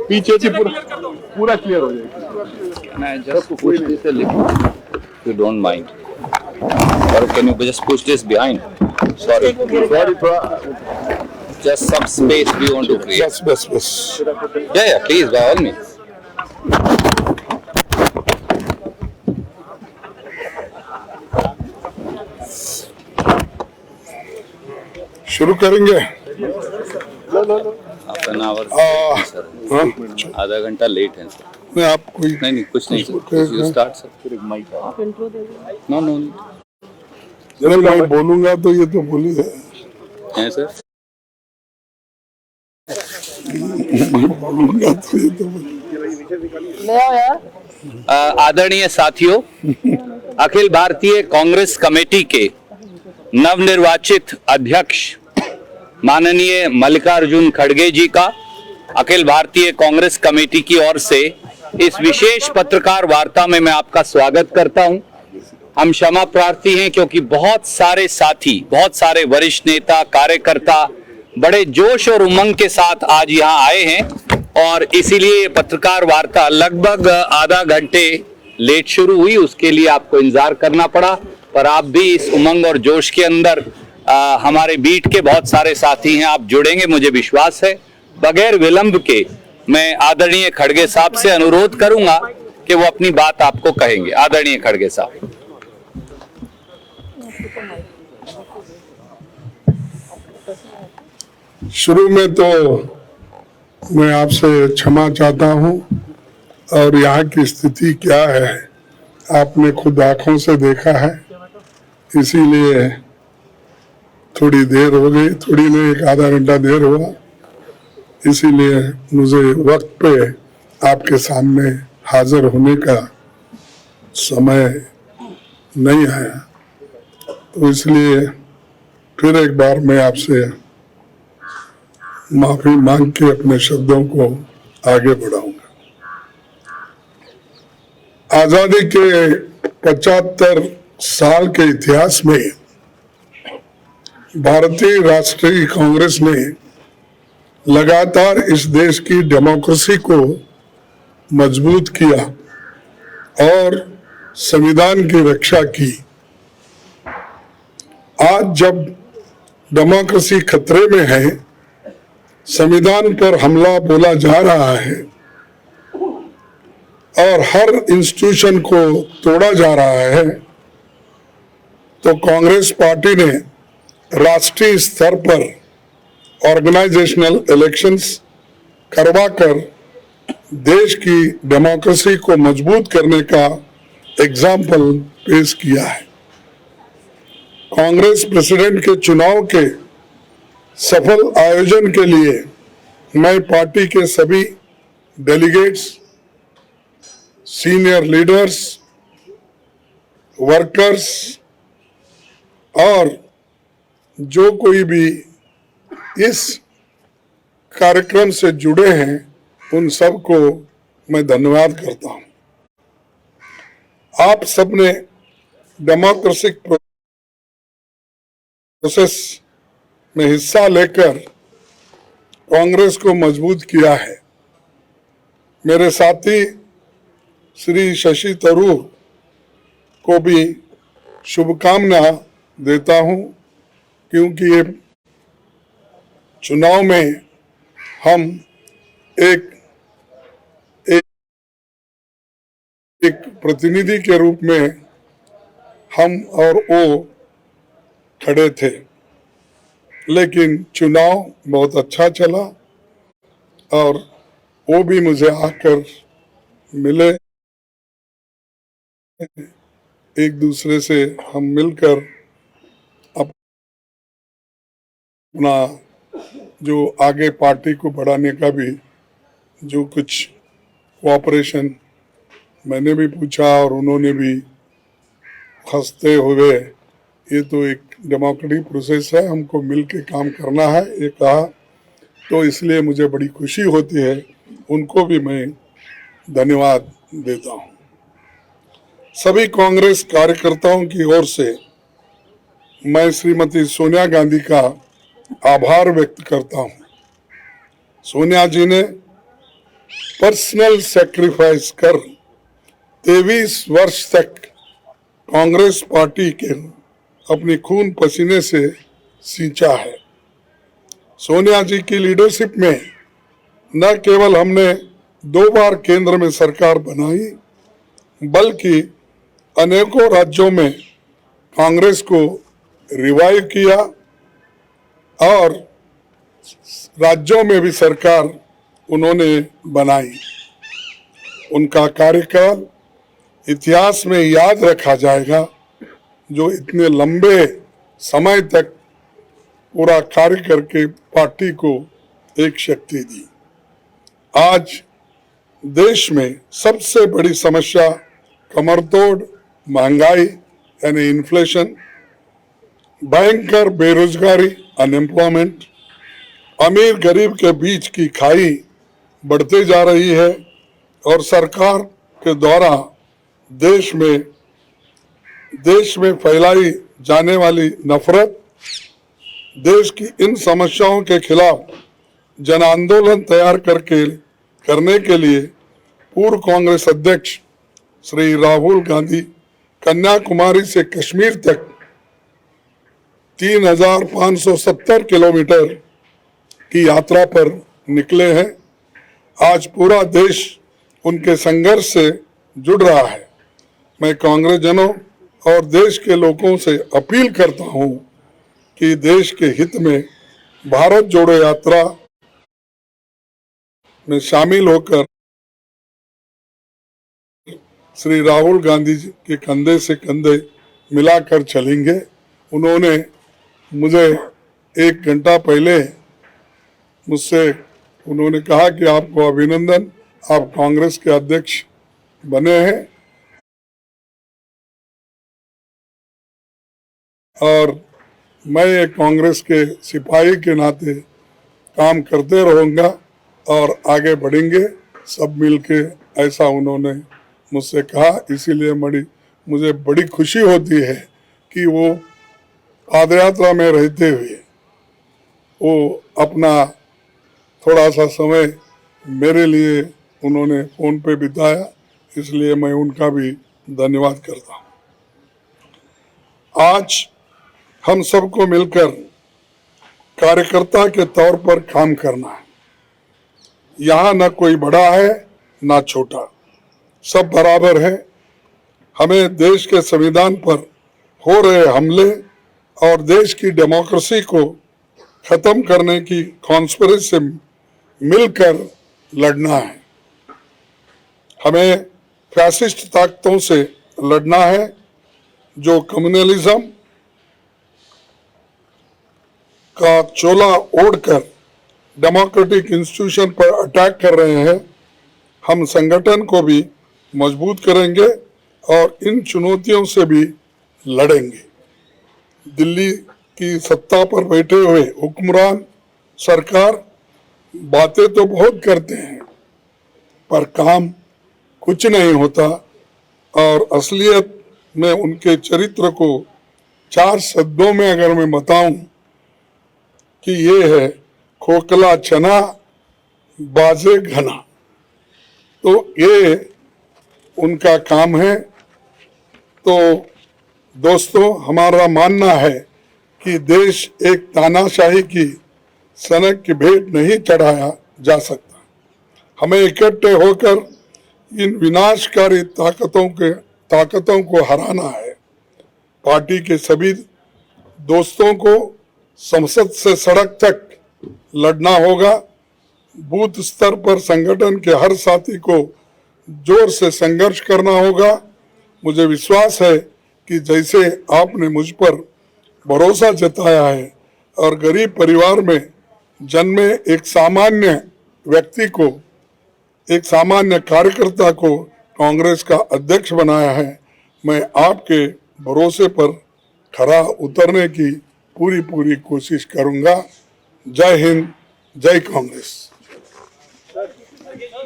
पीछे से पूरा क्लियर हो जाएगा। मैं just push this a little, you don't mind. Or can you just push this behind? Sorry, थोड़ा just some space we want to create. बस Yeah, please, by all means. शुरू करेंगे। हाफ एन आवर सर, हाँ, आधा घंटा late है sir. मैं आप कोई नहीं कुछ नहीं sir, you start sir. No no जब मैं बोलूंगा तो ये तो बोली है सर। बोलूंगा तो ये तो बोली। आदरणीय साथियों, अखिल भारतीय कांग्रेस कमेटी के नवनिर्वाचित अध्यक्ष माननीय मल्लिकार्जुन खड़गे जी का अखिल भारतीय कांग्रेस कमेटी की ओर से इस विशेष पत्रकार वार्ता में मैं आपका स्वागत करता हूं। हम क्षमा प्रार्थी हैं क्योंकि बहुत सारे साथी, बहुत सारे वरिष्ठ नेता, कार्यकर्ता बड़े जोश और उमंग के साथ आज यहां आए हैं और इसीलिए पत्रकार वार्ता लगभग आधा घंटे लेट शुरू हुई। उसके लिए आपको इंतजार करना पड़ा, पर आप भी इस उमंग और जोश के अंदर हमारे बीट के बहुत सारे साथी हैं, आप जुड़ेंगे मुझे विश्वास है। बगैर विलंब के मैं आदरणीय खड़गे साहब से अनुरोध करूंगा कि वो अपनी बात आपको कहेंगे। आदरणीय खड़गे साहब। शुरू में तो मैं आपसे क्षमा चाहता हूं और यहाँ की स्थिति क्या है आपने खुद आंखों से देखा है, इसीलिए थोड़ी देर हो गई, थोड़ी नहीं एक आधा घंटा देर हुआ, इसीलिए मुझे वक्त पे आपके सामने हाजिर होने का समय नहीं आया, तो इसलिए फिर एक बार मैं आपसे माफी मांग के अपने शब्दों को आगे बढ़ाऊंगा। आजादी के 75 साल के इतिहास में भारतीय राष्ट्रीय कांग्रेस ने लगातार इस देश की डेमोक्रेसी को मजबूत किया और संविधान की रक्षा की। आज जब डेमोक्रेसी खतरे में है, संविधान पर हमला बोला जा रहा है और हर इंस्टीट्यूशन को तोड़ा जा रहा है, तो कांग्रेस पार्टी ने राष्ट्रीय स्तर पर ऑर्गेनाइजेशनल इलेक्शंस करवाकर देश की डेमोक्रेसी को मजबूत करने का एग्जाम्पल पेश किया है। कांग्रेस प्रेसिडेंट के चुनाव के सफल आयोजन के लिए मैं पार्टी के सभी डेलीगेट्स, सीनियर लीडर्स, वर्कर्स और जो कोई भी इस कार्यक्रम से जुड़े हैं उन सबको मैं धन्यवाद करता हूं। आप सबने डेमोक्रेटिक प्रोसेस में हिस्सा लेकर कांग्रेस को मजबूत किया है। मेरे साथी श्री शशि थरूर को भी शुभकामना देता हूं, क्योंकि ये चुनाव में हम एक प्रतिनिधि के रूप में हम और वो खड़े थे, लेकिन चुनाव बहुत अच्छा चला और वो भी मुझे आकर मिले। एक दूसरे से हम मिलकर अपना जो आगे पार्टी को बढ़ाने का भी जो कुछ कोऑपरेशन मैंने भी पूछा और उन्होंने भी हंसते हुए, ये तो एक डेमोक्रेटिक प्रोसेस है, हमको मिल के काम करना है, ये कहा, तो इसलिए मुझे बड़ी खुशी होती है। उनको भी मैं धन्यवाद देता हूँ। सभी कांग्रेस कार्यकर्ताओं की ओर से मैं श्रीमती सोनिया गांधी का आभार व्यक्त करता हूं। सोनिया जी ने पर्सनल सैक्रिफाइस कर 23 वर्ष तक कांग्रेस पार्टी के अपनी खून पसीने से सींचा है। सोनिया जी की लीडरशिप में न केवल हमने 2 बार केंद्र में सरकार बनाई, बल्कि अनेकों राज्यों में कांग्रेस को रिवाइव किया और राज्यों में भी सरकार उन्होंने बनाई। उनका कार्यकाल इतिहास में याद रखा जाएगा, जो इतने लंबे समय तक पूरा कार्य करके पार्टी को एक शक्ति दी। आज देश में सबसे बड़ी समस्या कमरतोड़ महंगाई यानी इन्फ्लेशन, भयंकर बेरोजगारी अनएम्प्लॉयमेंट, अमीर गरीब के बीच की खाई बढ़ते जा रही है और सरकार के द्वारा देश में फैलाई जाने वाली नफरत, देश की इन समस्याओं के खिलाफ जन आंदोलन तैयार करने के लिए पूर्व कांग्रेस अध्यक्ष श्री राहुल गांधी कन्याकुमारी से कश्मीर तक 3570 किलोमीटर की यात्रा पर निकले हैं। आज पूरा देश उनके संघर्ष से जुड़ रहा है। मैं कांग्रेस जनों और देश के लोगों से अपील करता हूं कि देश के हित में भारत जोड़ो यात्रा में शामिल होकर श्री राहुल गांधी जी के कंधे से कंधे मिलाकर चलेंगे। उन्होंने मुझे 1 घंटा पहले मुझसे उन्होंने कहा कि आपको अभिनंदन, आप कांग्रेस के अध्यक्ष बने हैं और मैं एक कांग्रेस के सिपाही के नाते काम करते रहूंगा और आगे बढ़ेंगे सब मिलके, ऐसा उन्होंने मुझसे कहा। इसीलिए मुझे बड़ी खुशी होती है कि वो पादयात्रा में रहते हुए वो अपना थोड़ा सा समय मेरे लिए उन्होंने फोन पे बिताया, इसलिए मैं उनका भी धन्यवाद करता हूँ। आज हम सबको मिलकर कार्यकर्ता के तौर पर काम करना है। यहाँ न कोई बड़ा है न छोटा, सब बराबर है। हमें देश के संविधान पर हो रहे हमले और देश की डेमोक्रेसी को खत्म करने की कॉन्स्पिरेसी से मिलकर लड़ना है। हमें फैसिस्ट ताकतों से लड़ना है जो कम्युनलिज्म का चोला ओढ़कर डेमोक्रेटिक इंस्टीट्यूशन पर अटैक कर रहे हैं। हम संगठन को भी मजबूत करेंगे और इन चुनौतियों से भी लड़ेंगे। दिल्ली की सत्ता पर बैठे हुए हुक्मरान सरकार बातें तो बहुत करते हैं पर काम कुछ नहीं होता और असलियत में उनके चरित्र को 4 शब्दों में अगर मैं बताऊं कि ये है खोखला चना बाजे घना, तो ये उनका काम है। तो दोस्तों, हमारा मानना है कि देश एक तानाशाही की सनक की भेंट नहीं चढ़ाया जा सकता। हमें इकट्ठे होकर इन विनाशकारी ताकतों को हराना है। पार्टी के सभी दोस्तों को संसद से सड़क तक लड़ना होगा। बूथ स्तर पर संगठन के हर साथी को जोर से संघर्ष करना होगा। मुझे विश्वास है कि जैसे आपने मुझ पर भरोसा जताया है और गरीब परिवार में जन्मे एक सामान्य व्यक्ति को, एक सामान्य कार्यकर्ता को कांग्रेस का अध्यक्ष बनाया है, मैं आपके भरोसे पर खरा उतरने की पूरी कोशिश करूंगा। जय हिंद, जय Congress.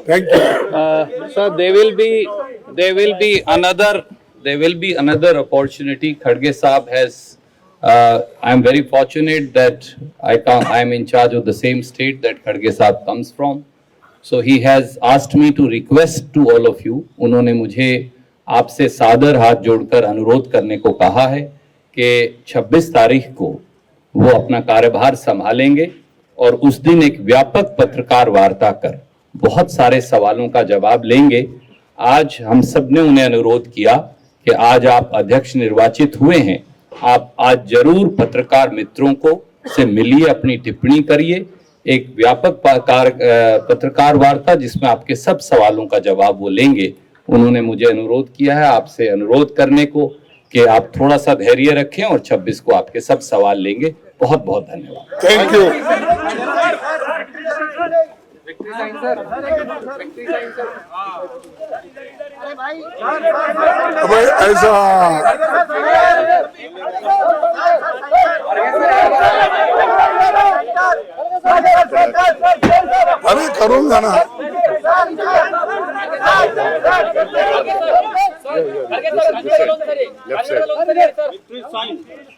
Thank you. Sir, there will be another there will be another opportunity. Khadge Saab has, I am very fortunate that I am in charge of the same state that Khadge Saab comes from. So he has asked me to request to all of you. उन्होंने मुझे आपसे सादर हाथ जोड़कर अनुरोध करने को कहा है कि 26 तारीख को वो अपना कार्यभार संभालेंगे और उस दिन एक व्यापक पत्रकार वार्ता कर बहुत सारे सवालों का जवाब लेंगे। आज हम सब ने उन्हें अनुरोध किया कि आज आप अध्यक्ष निर्वाचित हुए हैं, आप आज जरूर पत्रकार मित्रों को से मिलिए, अपनी टिप्पणी करिए, एक व्यापक पत्रकार वार्ता जिसमें आपके सब सवालों का जवाब वो लेंगे। उन्होंने मुझे अनुरोध किया है आपसे अनुरोध करने को कि आप थोड़ा सा धैर्य रखें और 26 को आपके सब सवाल लेंगे। बहुत बहुत धन्यवाद। Thank you. भाई ऐसा अरे करूंगा ना। Left side.